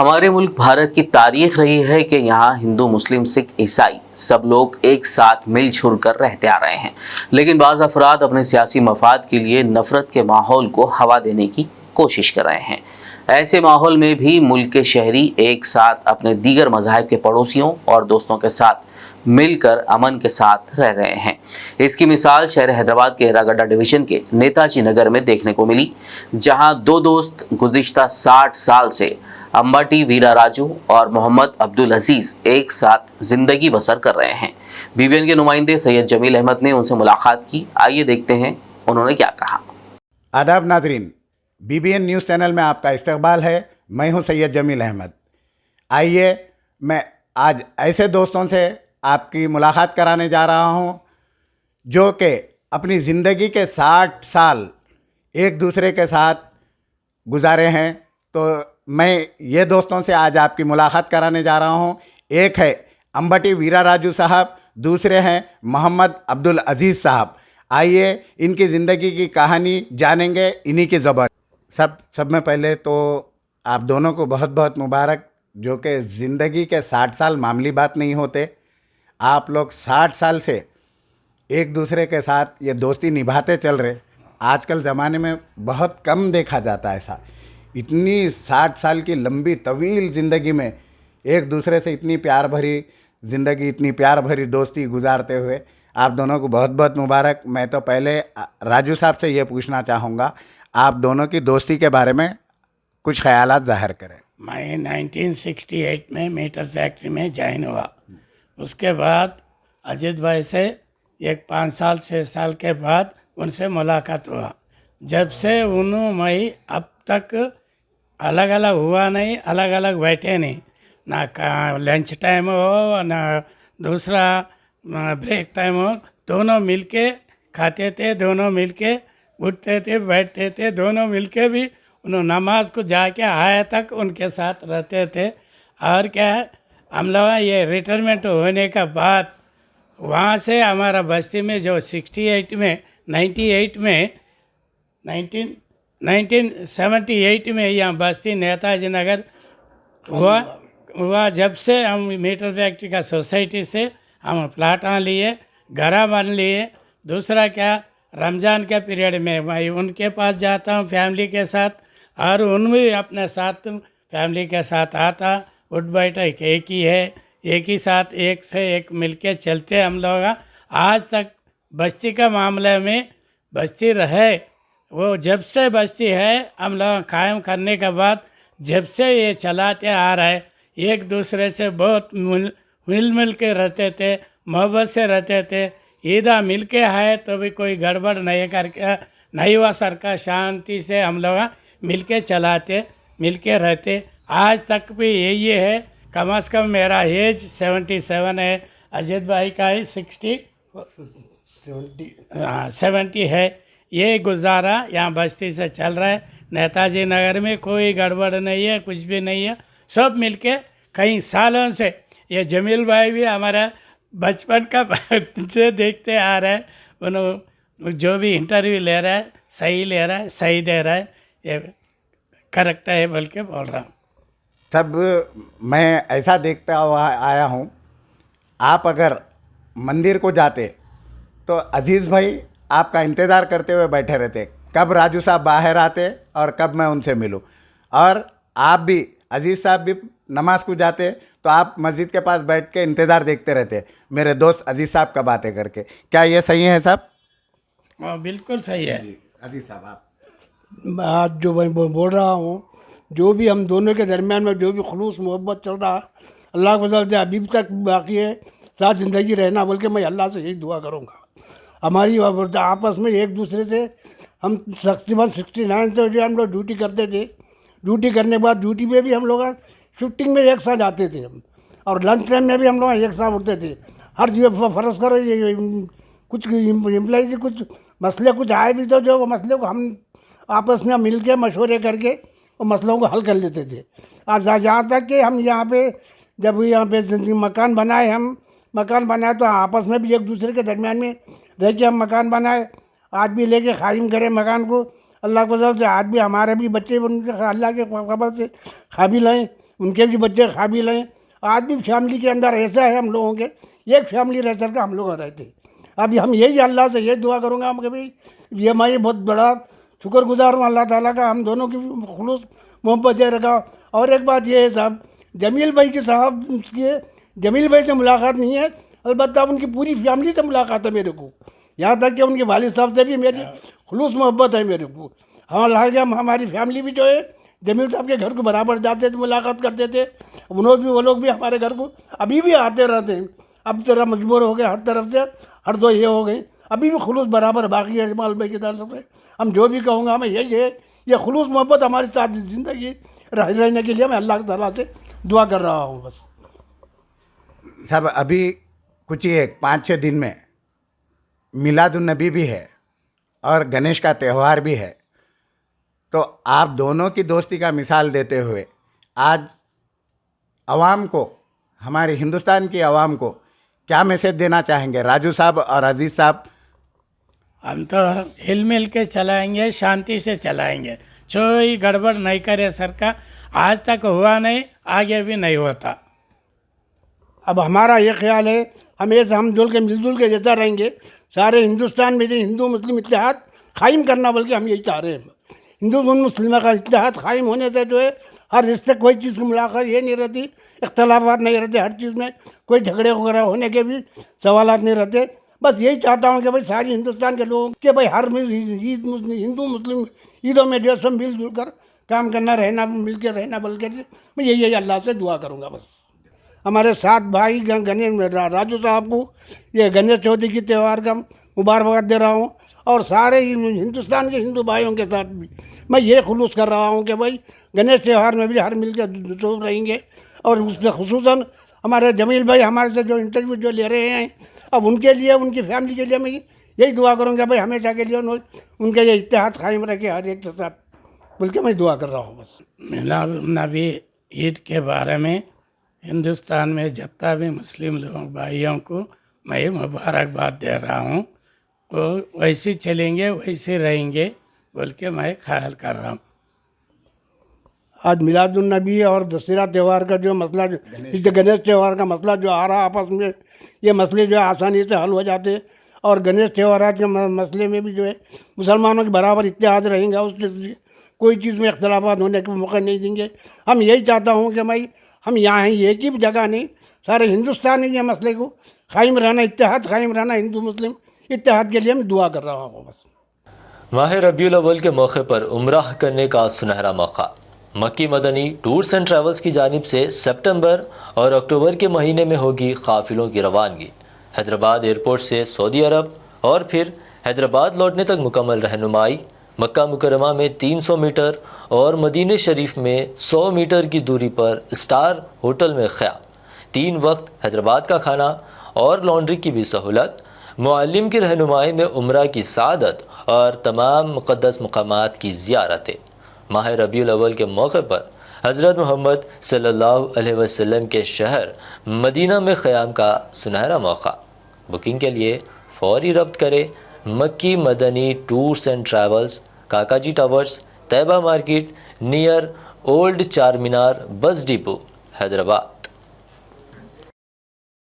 हमारे मुल्क भारत की तारीख रही है कि यहाँ हिंदू, मुस्लिम, सिख, ईसाई सब लोग एक साथ मिलजुल कर रहते आ रहे हैं। लेकिन बाज़ अफराद अपने सियासी मफाद के लिए नफरत के माहौल को हवा देने की कोशिश कर रहे हैं। ऐसे माहौल में भी मुल्क के शहरी एक साथ अपने दीगर मज़ाहिब के पड़ोसियों और दोस्तों के साथ मिलकर अमन के साथ रह रहे हैं। इसकी मिसाल शहर हैदराबाद के एरागड्डा डिवीज़न के नेताजी नगर में देखने को मिली, जहां दो दोस्त गुज़िश्ता 60 साल से अंबाटी वीरा राजू और मोहम्मद अब्दुल अजीज़ एक साथ ज़िंदगी बसर कर रहे हैं। बीबीएन के नुमाइंदे सैयद जमील अहमद ने उनसे मुलाकात की। आइए देखते हैं उन्होंने क्या कहा। आदाब नाजरीन, बीबीएन न्यूज़ चैनल में आपका इस्तकबाल है। मैं हूं सैयद जमील अहमद। आइए मैं आज ऐसे दोस्तों से आपकी मुलाकात कराने जा रहा हूं जो कि अपनी ज़िंदगी के 60 साल एक दूसरे के साथ गुजारे हैं। तो मैं ये दोस्तों से आज आपकी मुलाकात कराने जा रहा हूं। एक है अंबाटी वीरा राजू साहब, दूसरे हैं मोहम्मद अब्दुल अजीज़ साहब। आइए इनकी ज़िंदगी की कहानी जानेंगे इन्हीं की ज़बान। सब में पहले तो आप दोनों को बहुत बहुत मुबारक, जो कि ज़िंदगी के 60 साल मामूली बात नहीं होते। आप लोग 60 साल से एक दूसरे के साथ ये दोस्ती निभाते चल रहे। आजकल ज़माने में बहुत कम देखा जाता है ऐसा। इतनी 60 साल की लंबी तवील ज़िंदगी में एक दूसरे से इतनी प्यार भरी ज़िंदगी, इतनी प्यार भरी दोस्ती गुजारते हुए आप दोनों को बहुत बहुत मुबारक। मैं तो पहले राजू साहब से ये पूछना चाहूँगा, आप दोनों की दोस्ती के बारे में कुछ ख्यालात ज़ाहिर करें। मैं 1968 में मीटर फैक्ट्री में ज्वाइन हुआ। उसके बाद अजीत भाई से एक 5 साल 6 साल के बाद उनसे मुलाकात हुआ। जब से उन्होंने मैं अब तक अलग अलग हुआ नहीं, अलग अलग बैठे नहीं, ना लंच टाइम हो ना दूसरा ब्रेक टाइम हो, दोनों मिलके खाते थे, दोनों मिलके उठते थे, बैठते थे, दोनों मिलके भी उन्होंने नमाज को जाके आया तक उनके साथ रहते थे। और क्या है, हम लोग ये रिटायरमेंट होने का बाद वहाँ से हमारा बस्ती में जो 68 में 98 में 1978 में यहाँ बस्ती नेताजी नगर हुआ। जब से हम मीटर फैक्ट्री का सोसाइटी से हम प्लाट लिए, घर बन लिए। दूसरा क्या, रमज़ान के पीरियड में मैं उनके पास जाता हूँ फैमिली के साथ, और उनमें अपने साथ फैमिली के साथ आता। उठ बैठक एक ही है, एक ही साथ एक से एक मिलके चलते हम लोग आज तक। बस्ती का मामले में बस्ती रहे, वो जब से बस्ती है हम लोग कायम करने के बाद जब से ये चलाते आ रहे, एक दूसरे से बहुत मिल के रहते थे, मोहब्बत से रहते थे। ईदा मिल के है तो भी कोई गड़बड़ नहीं करके नहीं हुआ सर का, शांति से हम लोग मिल के चलाते, मिल के रहते। आज तक भी यही है। कम से कम मेरा एज 77 है, अजीत भाई का ही 70 है। ये गुजारा यहाँ बस्ती से चल रहा है। नेताजी नगर में कोई गड़बड़ नहीं है, कुछ भी नहीं है, सब मिलके कई सालों से। ये जमील भाई भी हमारा बचपन का से देखते आ रहे हैं। उन्होंने जो भी इंटरव्यू ले रहा है सही ले रहा है, सही दे रहा है, ये करेक्ट है बोल के बोल रहा हूँ। तब मैं ऐसा देखता हुआ आया हूँ, आप अगर मंदिर को जाते तो अजीज़ भाई आपका इंतज़ार करते हुए बैठे रहते, कब राजू साहब बाहर आते और कब मैं उनसे मिलूं। और आप भी, अजीज़ साहब भी नमाज को जाते तो आप मस्जिद के पास बैठ के इंतज़ार देखते रहते, मेरे दोस्त अजीज़ साहब कब आते करके। क्या ये सही है साहब? बिल्कुल सही है। अजीज़ साहब, आप आज जो मैं बोल रहा हूँ, जो भी हम दोनों के दरमियान में जो भी खुलूस मोहब्बत चल रहा, अल्लाह के फजल से अभी तक बाकी है, साथ ज़िंदगी रहना बोल के मैं अल्लाह से यही दुआ करूँगा। हमारी आपस में एक दूसरे से हम तकरीबन 69 से जो हम लोग ड्यूटी करते थे। ड्यूटी करने के बाद ड्यूटी पे भी हम लोग शूटिंग में एक साथ जाते थे हम, और लंच टाइम में भी हम लोग एक साथ उठते थे। हर जो फ़र्ज़ करो ये कुछ एम्प्लॉई से कुछ मसले कुछ आए भी तो जो मसले को हम आपस में मिल के मशवरे करके वो मसलों को हल कर लेते थे। आज जहाँ तक कि हम यहाँ पे जब यहाँ पे मकान बनाए, हम मकान बनाए तो आपस में भी एक दूसरे के दरमियान में रह के हम मकान बनाए। आज भी लेके कायम करें मकान को, अल्लाह के फजल से आज भी हमारे भी बच्चे उनके अल्लाह के खबर से काबिल हैं, उनके भी बच्चे काबिल हैं। आज भी फैमिली के अंदर ऐसा है हम लोगों के, एक फैमिली रह कर हम लोग रहते। अभी हम यही अल्लाह से ये दुआ करूँगा हम कि भाई ये मैं बहुत बड़ा शुक्रगुजार हूँ अल्लाह ताला का, हम दोनों की खुलूस मोहब्बत है रखा। और एक बात ये है साहब, जमील भाई के साहब के जमील भाई से मुलाकात नहीं है, अलबत्ता उनकी पूरी फैमिली से मुलाकात है मेरे को, यहाँ तक कि उनके वालिद साहब से भी मेरी खुलूस मोहब्बत है मेरे को। हालांकि हमारी फैमिली भी जो है जमील साहब के घर को बराबर जाते थे, मुलाकात करते थे। उन्होंने भी वो लोग भी हमारे घर को अभी भी आते रहते हैं। अब जरा मजबूर हो गए हर तरफ से, हर दो ये हो गए, अभी भी खुलूस बराबर बाकी है जमाल भाई की तरफ से। हम जो भी कहूँगा हमें यही है, ये खुलूस मोहब्बत हमारे साथ ज़िंदगी रहने के लिए मैं अल्लाह ताला से दुआ कर रहा हूँ बस। साहब अभी कुछ ही 5-6 दिन में मिलादुन्नबी भी है और गणेश का त्यौहार भी है, तो आप दोनों की दोस्ती का मिसाल देते हुए आज आवाम को, हमारे हिंदुस्तान की आवाम को क्या मैसेज देना चाहेंगे राजू साहब और अजीज़ साहब? हम तो हिल मिल के चलाएंगे, शांति से चलाएंगे, कोई गड़बड़ नहीं करे सरकार। आज तक हुआ नहीं, आगे भी नहीं होता। अब हमारा ये ख्याल है हम ऐसे मिलजुल के जैसा रहेंगे, सारे हिंदुस्तान में जो हिंदू मुस्लिम इत्तेहाद कायम करना, बल्कि हम यही चाह रहे हैं। हिंदू मुस्लिम का इत्तेहाद कायम होने से जो है हर रिश्ते कोई चीज़ की मुलाकात ये नहीं रहती, इख्तलाफात नहीं रहते, हर चीज़ में कोई झगड़े वगैरह होने के भी सवालात नहीं रहते। बस यही चाहता हूँ कि भाई सारी हिंदुस्तान के लोगों के भाई हर हिंदू मुस्लिम ईदों में जो सब मिलजुल कर काम करना, रहना, मिल के रहना, बल्कि मैं यही अल्लाह से दुआ करूँगा बस। हमारे साथ भाई गणेश राजू साहब को ये गणेश चौथी की त्यौहार का मुबारकबाद दे रहा हूँ, और सारे हिंदुस्तान के हिंदू भाइयों के साथ भी मैं ये खुलूस कर रहा हूँ कि भाई गणेश त्यौहार में भी हर मिल के रहेंगे। और उससे खुसूसन हमारे जमील भाई हमारे से जो इंटरव्यू जो ले रहे हैं, अब उनके लिए, उनकी फैमिली के लिए मैं यही दुआ करूँगा भाई हमेशा के लिए उनके ये इत्तेहाद कायम रखे हर एक के साथ, बल्कि मैं दुआ कर रहा हूँ बस। मिलाद नबी ईद के बारे में हिंदुस्तान में जितना भी मुस्लिम लोग भाइयों को मैं मुबारकबाद दे रहा हूँ। वो वैसे चलेंगे, वैसे रहेंगे बोल के मैं ख्याल कर रहा हूँ। आज मिलादुन्नबी और दशहरा त्यौहार का जो मसला, गणेश त्यौहार का मसला जो आ रहा, आपस में ये मसले जो है आसानी से हल हो जाते। और गणेश त्यौहार के मसले में भी जो है मुसलमानों के बराबर इत्तेहाद रहेंगे, उसके कोई चीज़ में इख्तलाफात होने का मौका नहीं देंगे। हम यही चाहता हूँ कि भाई हम यहाँ हैं, एक ही जगह नहीं, सारे हिंदुस्तान में ये मसले को कायम रहना, इत्तेहाद कायम रहना, हिंदू मुस्लिम इत्तेहाद के लिए मैं दुआ कर रहा हूँ बस। माह रबीउल अव्वल के मौके पर उम्राह करने का सुनहरा मौका। मक्की मदनी टूर्स एंड ट्रैवल्स की जानिब से सितंबर और अक्टूबर के महीने में होगी काफ़िलों की रवानगी। हैदराबाद एयरपोर्ट से सऊदी अरब और फिर हैदराबाद लौटने तक मुकम्मल रहनुमाई। मक्का मुकरमा में 300 मीटर और मदीने शरीफ में 100 मीटर की दूरी पर स्टार होटल में क़याम, 3 वक्त हैदराबाद का खाना और लॉन्ड्री की भी सहूलत, मुअल्लिम की रहनुमाई में उम्रा की सादत और तमाम मुक़द्दस मकामात की ज़ियारतें। माह रबीउल अव्वल के मौके पर हज़रत मोहम्मद सल्लल्लाहु अलैहि वसल्लम के शहर मदीना में क़याम का सुनहरा मौका। बुकिंग के लिए फ़ौरी रब्त करें Makki Madani tours and travels, Kakaji towers, Taiba market, near old Char Minar, bus depot, Hyderabad.